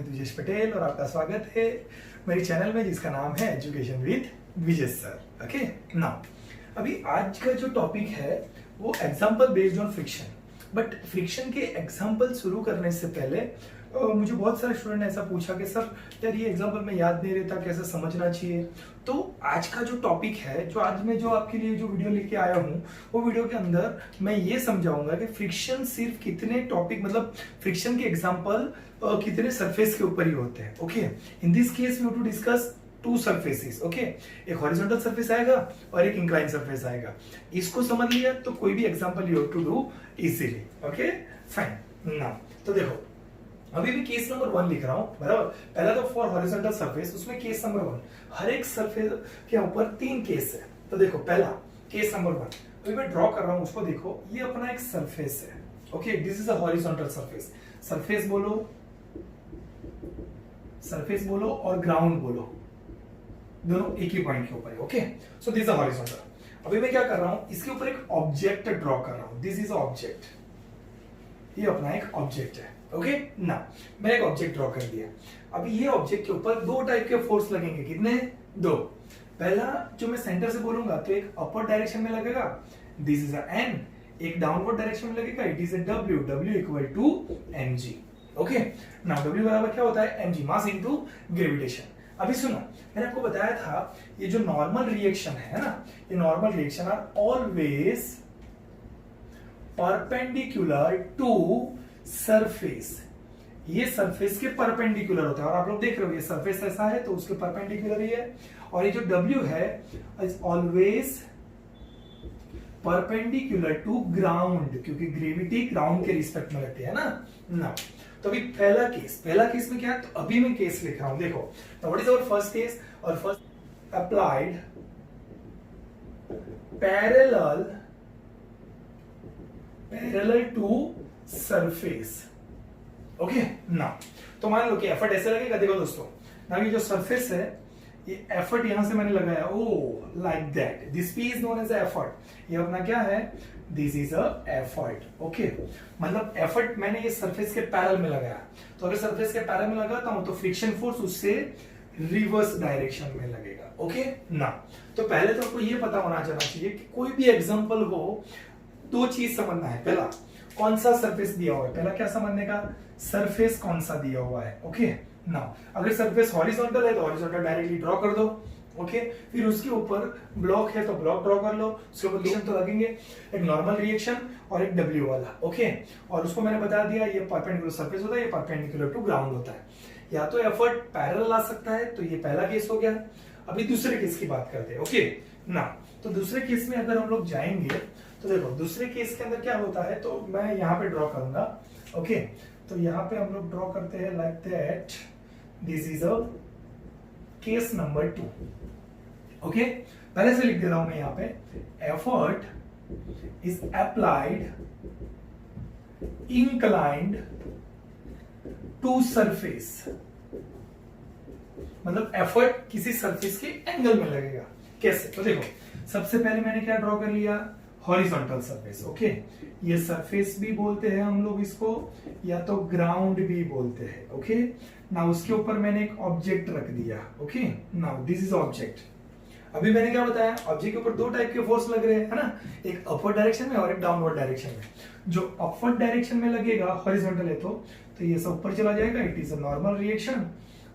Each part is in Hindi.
विद विजेश पटेल और आपका स्वागत है मेरे चैनल में जिसका नाम है education with Vijesh sir. Okay now अभी आज का जो टॉपिक है वो example based on friction. But friction के एग्जांपल शुरू करने से पहले मुझे बहुत सारे स्टूडेंट ने ऐसा पूछा कि सर यार ये एग्जांपल में याद नहीं रहता, कैसे समझना चाहिए। तो आज का जो टॉपिक है, जो आज मैं जो आपके लिए जो वीडियो लेके आया हूँ, वो वीडियो के अंदर मैं ये समझाऊंगा कि फ्रिक्शन सिर्फ कितने टॉपिक मतलब फ्रिक्शन के एग्जांपल कितने सरफेस के ऊपर ही होते हैं। Okay, in this case we to discuss two surfaces. Okay, एक हॉरिजॉन्टल सरफेस आएगा और एक इंक्लाइन सरफेस आएगा। इसको समझ लिया तो कोई भी example you have to do easily. Okay fine. Now तो देखो अभी भी केस नंबर 1 लिख रहा हूं, बराबर। पहला तो फॉर हॉरिजॉन्टल सरफेस, उसमें केस नंबर 1 हर एक सरफेस के ऊपर 3 केस है। तो देखो पहला केस नंबर 1 अभी मैं ड्रॉ कर रहा हूं, उसको देखो। ये अपना एक सरफेस है। Okay, this is a horizontal surface. Surface बोलो और ग्राउंड बोलो, दोनों एक ही पॉइंट के ऊपर है। Okay, so this is a horizontal. अभी मैं क्या कर रहा हूं, इसके ऊपर एक ऑब्जेक्ट ड्रॉ कर रहा हूं। दिस इज ऑब्जेक्ट, ये अपना एक ऑब्जेक्ट है। ओके ना, मैंने एक ऑब्जेक्ट ड्रॉ कर दिया। अब ये ऑब्जेक्ट के ऊपर 2 टाइप के फोर्स लगेंगे। कितने? 2। पहला जो मैं सेंटर से बोलूंगा तो एक अपर डायरेक्शन में लगेगा, दिस इज अ एन। एक डाउनवर्ड डायरेक्शन में लगेगा, it is a W. W equal to mg। Okay ना, डब्ल्यू बराबर क्या होता है? mg, mass into gravitation. अभी सुनो, मैंने आपको बताया था ये जो नॉर्मल रिएक्शन है ना, ये normal reaction are always perpendicular to surface. ये सरफेस के परपेंडिकुलर होता है, और आप लोग देख रहे हो ये सरफेस ऐसा है तो उसके परपेंडिकुलर ही है। और ये जो W है is always perpendicular to ground, क्योंकि ग्रेविटी ग्राउंड के रिस्पेक्ट में लगती है ना। तो अभी पहला केस में क्या है, तो अभी मैं केस लिख रहा हूं। देखो what is our first case? और first applied parallel to surface. Okay ना, तो मान लो कि एफर्ट ऐसे लगेगा। देखो दोस्तों, ना ये जो सरफेस है, ये एफर्ट यहां से मैंने लगाया, oh like that, this P is known as effort. ये अपना क्या है? This is a effort. Okay, मतलब एफर्ट मैंने ये सरफेस के पैरेलल में लगाया। तो अगर सरफेस के पैरेलल में लगाता हूं तो फ्रिक्शन फोर्स उससे रिवर्स डायरेक्शन में लगेगा। ओके ना, तो पहले तो आपको ये पता होना चाहिए कि कोई भी एग्जांपल हो, 2 चीज समझना है। पहला, कौन सा सरफेस दिया हुआ है, पहला क्या समझने का, सरफेस कौन सा दिया हुआ है। ओके ना, अगर सरफेस हॉरिजॉन्टल है तो हॉरिजॉन्टल डायरेक्टली ड्रॉ कर दो। ओके, फिर उसके ऊपर ब्लॉक है तो ब्लॉक ड्रॉ कर लो। उसके ऊपर रिएक्शन तो लगेंगे, एक नॉर्मल रिएक्शन और एक डब्ल्यू वाला। ओके, और उसको मैंने बता दिया ये परपेंडिकुलर सरफेस होता है, ये परपेंडिकुलर टू ग्राउंड होता है। या तो एफर्ट पैरेलल आ सकता है, तो ये पहला केस हो गया। अभी दूसरे केस की बात करते हैं। ओके ना, तो दूसरे केस में अगर हम लोग जाएंगे तो देखो दूसरे केस के अंदर क्या होता है, तो मैं यहाँ पे ड्रॉ करूंगा। ओके, तो यहाँ पे हम लोग ड्रॉ करते हैं like that, this is a case number 2। Okay, पहले से लिख दे रहा हूं मैं यहाँ पे, effort is applied inclined to surface. मतलब एफर्ट किसी सरफेस के एंगल में लगेगा। कैसे? तो देखो सबसे पहले मैंने क्या ड्रॉ कर लिया, हॉरिजॉन्टल सरफेस। ओके, ये सरफेस भी बोलते हैं हम लोग इसको, या तो ग्राउंड भी बोलते हैं। ओके ना, उसके ऊपर मैंने एक ऑब्जेक्ट रख दिया। Okay now this is object. अभी मैंने क्या बताया, ऑब्जेक्ट के ऊपर 2 टाइप के फोर्स लग रहे हैं, है ना, एक अपवर्ड डायरेक्शन में और एक डाउनवर्ड डायरेक्शन में। जो अपवर्ड डायरेक्शन में लगेगा, हॉरिजॉन्टल है तो ये सब ऊपर चला जाएगा, it is a normal reaction.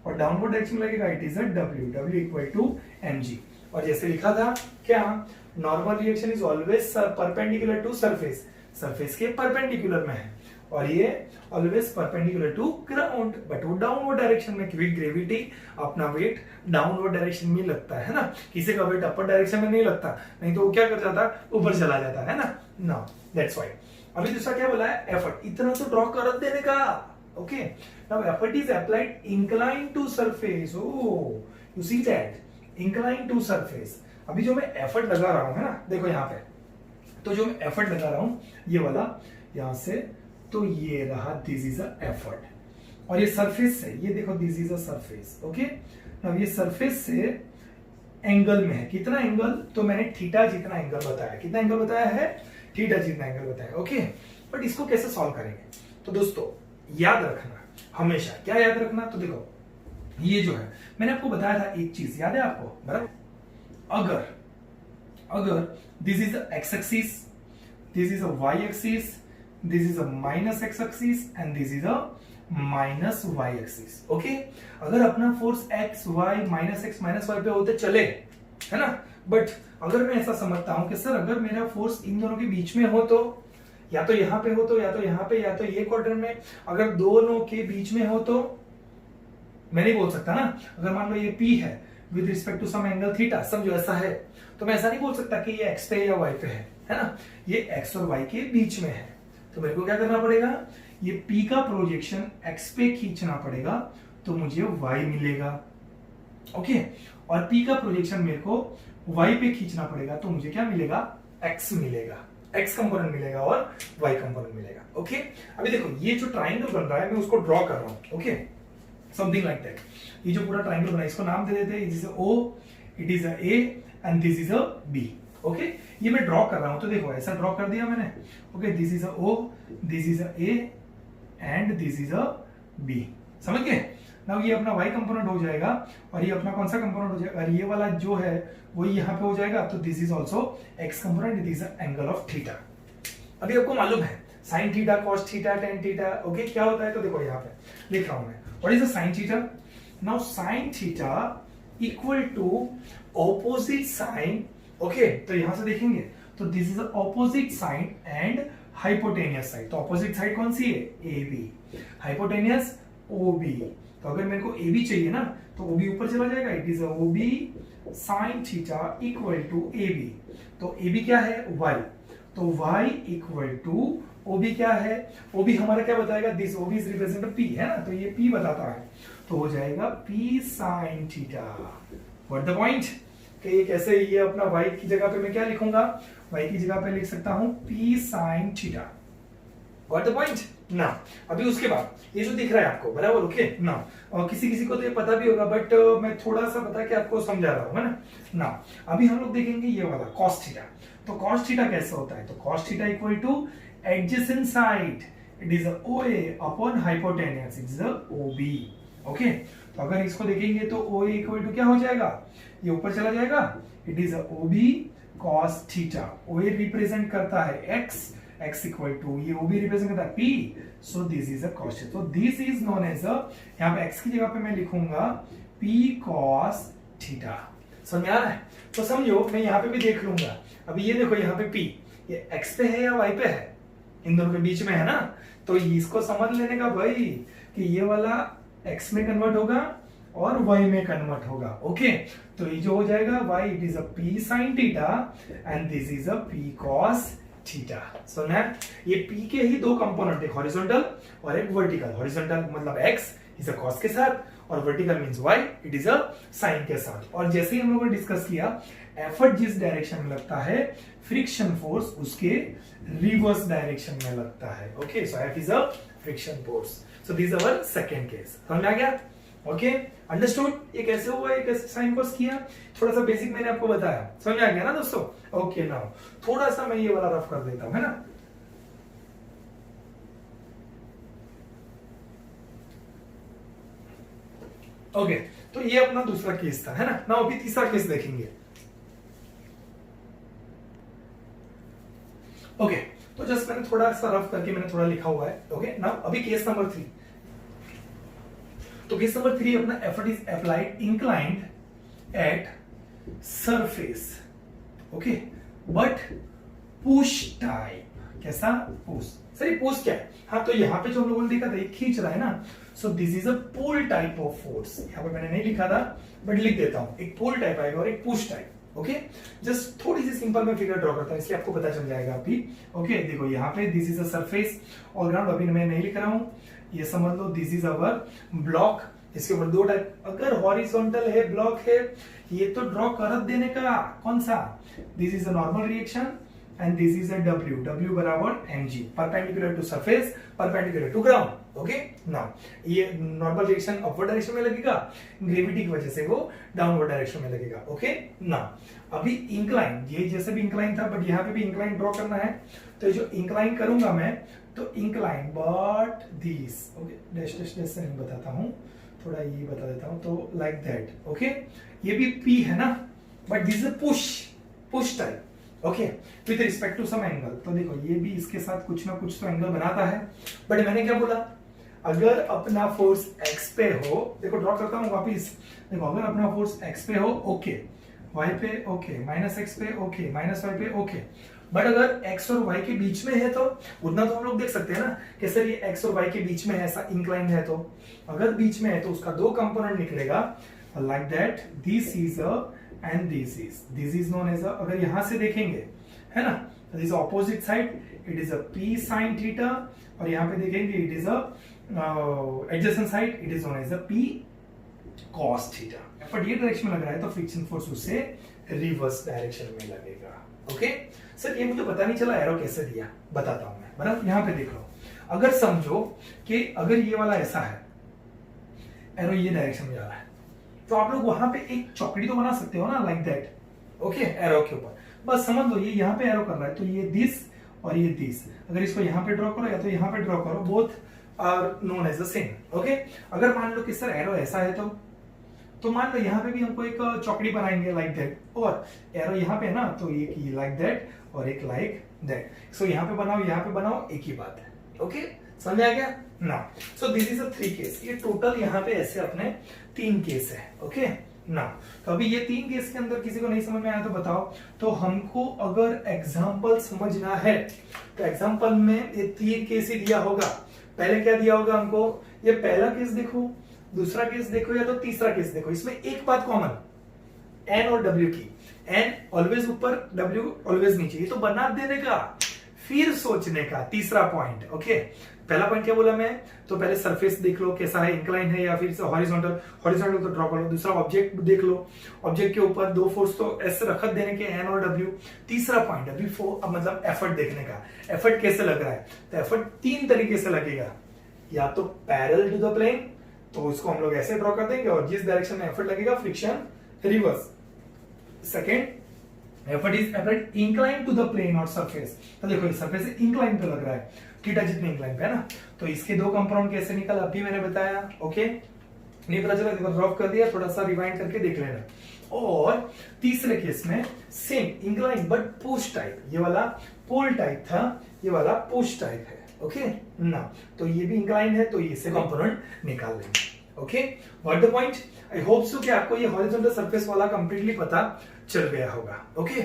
और डाउनवर्ड डायरेक्शन में लगेगा, it is a W. W equal to mg। और जैसे लिखा था क्या, normal reaction is always perpendicular to surface, surface के परपेंडिकुलर में है, और ये always perpendicular to ground, but वो डाउनवर्ड डायरेक्शन में, क्योंकि ग्रेविटी अपना वेट डाउनवर्ड डायरेक्शन में लगता है ना, किसी का वेट अपर डायरेक्शन में नहीं लगता, नहीं तो वो क्या कर जाता, ऊपर चला जाता है ना। नाउ दैट्स व्हाई अभी दूसरा क्या बोला है, एफर्ट। इतना तो ड्रॉ कर देने का। Okay, now effort is applied inclined to surface. Oh, you see that, inclined to surface. अभी जो मैं एफर्ट लगा रहा हूं, है ना, देखो यहाँ पे, तो जो मैं एफर्ट लगा रहा हूं ये वाला यहां से, तो ये रहा, दिस इज अ एफर्ट। और ये सरफेस से, ये देखो this is a surface. Okay, अब ये सरफेस से एंगल में है, कितना एंगल, तो मैंने थीटा जितना एंगल बताया। कितना एंगल बताया है? थीटा जितना एंगल बताया। ओके, बट इसको कैसे सॉल्व करेंगे? तो दोस्तों याद रखना, हमेशा क्या याद रखना, तो देखो ये जो है मैंने आपको बताया था एक चीज याद है आपको, बराबर? अगर अगर this is X axis, this is a Y axis, this is a minus X axis and this is a minus Y axis, okay? अगर अपना force X Y minus Y पे होते चले, है ना, बट अगर मैं ऐसा समझता हूं कि सर अगर मेरा फोर्स इन दोनों के बीच में हो, तो या तो यहां पे हो, तो या तो यहां पे, या तो ये क्वाड्रेंट में, अगर दोनों के बीच में हो तो मैं नहीं बोल सकता ना। अगर मान लो ये P है with respect to some angle theta, समझो ऐसा है, तो मैं ऐसा नहीं बोल सकता कि ये x पे या y पे है ना, ये x और y के बीच में है। तो मेरे को क्या करना पड़ेगा, ये P का प्रोजेक्शन x पे खींचना पड़ेगा, तो मुझे y मिलेगा, ओके? और P का प्रोजेक्शन मेरे को y पे खींचना पड़ेगा, तो मुझे क्या मिलेगा, x मिलेगा, x कंपोनेंट मिलेगा और y कंपोनेंट मिलेगा, ओके? अभी देखो ये जो ट्राइंगल बन रहा है मैं उसको ड्रॉ कर रहा हूं, ओके? Something like that. ये जो पूरा ट्राइंगल बना है इसको नाम दे देते हैं, it is a O, it is a A and this is a B, okay? ये मैं ड्रॉ कर रहा हूं, तो देखो ऐसा ड्रॉ कर दिया मैंने, okay? This is a O, this is a A and this is a B, समझ गए? नाउ ये अपना y कंपोनेंट हो जाएगा और ये अपना कौन सा कंपोनेंट हो जाएगा, और ये वाला जो है वो यहाँ पे हो जाएगा, तो this is also x component, this is angle of theta. अभी आपको मालूम है sine theta, cos theta, tan theta, okay? क्या होता है, तो देखो यहाँ पे लिख रहा हूं मैं, what is the sine theta? Now sine theta equal to opposite sine, okay? तो यहां से देखेंगे तो this is opposite sine and hypotenuse side. तो ऑपोजिट साइड कौन सी है, AB, हाइपोटेनियस OB। तो अगर मेरे को AB चाहिए ना, तो OB ऊपर चला जाएगा, it is OB sine theta equal to AB। तो AB क्या है, y, तो y इक्वल टू OB क्या है, OB हमारा क्या बताएगा, this OB is represent P, है ना, तो ये P बताता है, तो हो जाएगा P sine theta. What the point, कि ये कैसे, ये अपना y की जगह पे मैं क्या लिखूंगा, y की जगह पे लिख सकता हूं P sine theta. What the point ना। अभी उसके बाद ये जो दिख रहा है आपको, बराबर, ओके ना, और किसी किसी को तो ये पता भी होगा, बट मैं थोड़ा सा बता के आपको समझा रहा हूं, है ना। अभी हम लोग देखेंगे ये वाला cos थीटा। तो cos थीटा कैसे होता है, तो cos theta equal two adjacent side, it is OA upon hypotenuse, it is OB, okay? तो अगर इसको देखेंगे तो OA इक्वल टू क्या हो जाएगा, ये ऊपर चला जाएगा, it is OB cos theta. OA represent करता है x, x इक्वल टू ये OB रिप्रेजेंट करता है P, so this is a cos theta. तो this is known as a, यहाँ पे x की जगह पे मैं लिखूंगा P cos थीटा। समझ आ रहा है? तो समझो मैं यहाँ पे भी देख लूंगा, अभी ये देखो यहाँ पे P, ये x पे है या y पे है, इन दोनों के बीच में है ना, तो इसको समझ लेने का भाई कि ये वाला x में कन्वर्ट होगा और y में कन्वर्ट होगा, ओके? तो ये जो हो जाएगा y, it is a P sin theta and this is a P cos theta. So ना ये P के ही दो कंपोनेंट, एक हॉरिजॉन्टल और एक वर्टिकल। हॉरिजॉन्टल मतलब x इज अ cos के साथ, और vertical means y, it is a sin के साथ। और जैसे ही हम लोगों ने डिस्कस किया, एफर्ट जिस डायरेक्शन में लगता है, फ्रिक्शन फोर्स उसके रिवर्स डायरेक्शन में लगता है, okay? So F is a friction force. So this is our second case. समझ में आ गया? Okay, understood? ये कैसे हुआ, ये कैसे साइन कॉस किया, थोड़ा सा बेसिक मैंने आपको बताया, समझ में आ गया ना दोस्तों? ओके, नाउ थोड़ा सा मैं ये वाला रफ कर देता हूं, है ना। ओके, तो ये अपना दूसरा केस था, है ना। नाउ अभी तीसरा केस देखेंगे। ओके, तो जस्ट मैंने थोड़ा सा रफ करके मैंने थोड़ा लिखा हुआ है, ओके। नाउ अभी केस नंबर 3। तो केस नंबर 3 अपना effort is applied inclined at surface, okay, but push type. कैसा? पुश। सर ये पुश क्या है? हाँ, तो यहाँ पे जो हम लोगों ने देखा था, ये खींच रहा है ना, so this is a pull type of force. यहाँ पे मैंने नहीं लिखा था बट लिख देता हूं, एक पुल टाइप आएगा और एक पुश टाइप, ओके। जस्ट थोड़ी सी सिंपल मैं फिगर ड्रॉ करता हूं, इसलिए आपको पता चल जाएगा अभी, ओके। देखो यहाँ पे दिस इज अ सरफेस और ग्राउंड, अभी मैं नहीं लिख रहा हूं, ये समझ लो दिस इज अवर ब्लॉक। इसके ऊपर दो टाइप, अगर हॉरिजॉन्टल है, ब्लॉक है, ये तो ड्रॉ कर देने का, कौन सा? This is a normal reaction and this is a W बराबर mg, perpendicular to surface, perpendicular to ground, okay? Now ये नॉर्मल रिएक्शन अपवर्ड डायरेक्शन में लगेगा, ग्रेविटी की वजह से वो डाउनवर्ड डायरेक्शन में लगेगा, ओके। नाउ अभी इंक्लाइन, ये जैसे भी इंक्लाइन था बट यहाँ पे भी इंक्लाइन ड्रॉ करना है, तो जो इंक्लाइन करूंगा मैं, तो incline but this, okay, dash dash dash से नहीं बताता हूं, थोड़ा ये बता देता हूं, तो लाइक दैट, ओके। ये भी P है ना, but this is push type, okay, with respect to some angle. तो देखो ये भी इसके साथ कुछ ना कुछ तो एंगल बनाता है, बट मैंने क्या बोला, अगर अपना फोर्स x पे हो, देखो ड्रॉ करता हूं वापिस, देखो अगर अपना फोर्स x पे हो, ओके, y पे ओके, माइनस x पे ओके, माइनस y पे ओके, बट अगर x और y के बीच में है तो उतना तो हम लोग देख सकते हैं ना कि सर ये x और y के बीच में है, ऐसा इंक्लाइन है, तो अगर बीच में है तो उसका दो कंपोनेंट निकलेगा, like that, this is a and this is known as a, अगर यहां से देखेंगे, है ना, this is opposite side, it is a p sin theta, और यहां पे देखेंगे it is a adjacent side, it is known as a p cos theta. But ये डायरेक्शन में लग रहा है तो फ्रिक्शन फोर्स उससे रिवर्स डायरेक्शन में लगेगा, ओके। सर ये मुझे पता नहीं चला एरो कैसे दिया, बताता हूं मैं, बराबर। यहां पे देख लो, अगर समझो कि अगर ये वाला ऐसा है, एरो ये डायरेक्शन में जा रहा है, तो आप लोग वहां पे एक चौकड़ी तो बना सकते हो ना, लाइक दैट, ओके, एरो के ऊपर। बस समझ लो ये यहाँ पे एरो कर रहा है, तो ये दिस और ये दिस, अगर इसको यहाँ पे ड्रॉ करो या तो यहाँ पे ड्रॉ करो, both are known as the same, okay. अगर मान लो कि सर एरो ऐसा है तो मान लो यहाँ पे भी हमको एक चौकड़ी बनाएंगे लाइक दैट, और एरो यहाँ पे है ना, तो एक ये लाइक दैट और एक लाइक दैट, सो यहाँ पे बनाओ, एक ही बात है, ओके, समझ आ गया ना। So this is a 3 case, ये टोटल यहाँ पे ऐसे अपने 3 केस है, ओके ना। तो अभी ये 3 केस के अंदर किसी को नहीं समझ में आया तो बताओ। तो हमको अगर एग्जाम्पल समझना है तो एग्जाम्पल में ये 3 केस ही दिया होगा। पहले क्या दिया होगा हमको, ये पहला केस देखो, दूसरा केस देखो, या तो तीसरा केस देखो, इसमें एक बात कॉमन, एन और डब्ल्यू की, एन ऑलवेज ऊपर, डब्ल्यू ऑलवेज नीचे, ये तो बना देने का, फिर सोचने का। तीसरा पॉइंट, ओके, पहला पॉइंट क्या बोला मैं, तो पहले सरफेस देख लो कैसा है, इंक्लाइन है या फिर हॉरिजॉन्टल तो ड्रॉ कर लो। दूसरा ऑब्जेक्ट देख लो, ऑब्जेक्ट के ऊपर दो फोर्स तो ऐसे रखत देने के, एन और डब्ल्यू। तीसरा पॉइंट अभी मतलब एफर्ट देखने का, एफर्ट कैसे लग रहा है, तो एफर्ट 3 तरीके से लगेगा, या तो पैरेलल टू द प्लेन, तो उसको हम लोग ऐसे ड्रॉ कर देंगे, और जिस डायरेक्शन में एफर्ट लगेगा friction reverse. Second, effort is effort incline to the plane और सरफेस, तो देखो इस सरफेस से इंक्लाइन पे लग रहा है, थीटा जितने इंक्लाइन पे है ना, तो इसके दो कंपाउंड कैसे निकल अभी मैंने बताया, ओके, नहीं पता चला, देखो ड्रॉप कर दिया, थोड़ा सा रिवाइंड करके देख लेना। और तीसरे केस में same incline but push type, ये वाला पुल टाइप था, ये वाला पुश टाइप है, ओके ना, तो ये भी इंक्लाइन है, तो इससे कंपोनेंट निकाल लेंगे, okay. What the point, I hope so कि आपको ये हॉरिजॉन्टल सरफेस वाला कंप्लीटली पता चल गया होगा, ओके।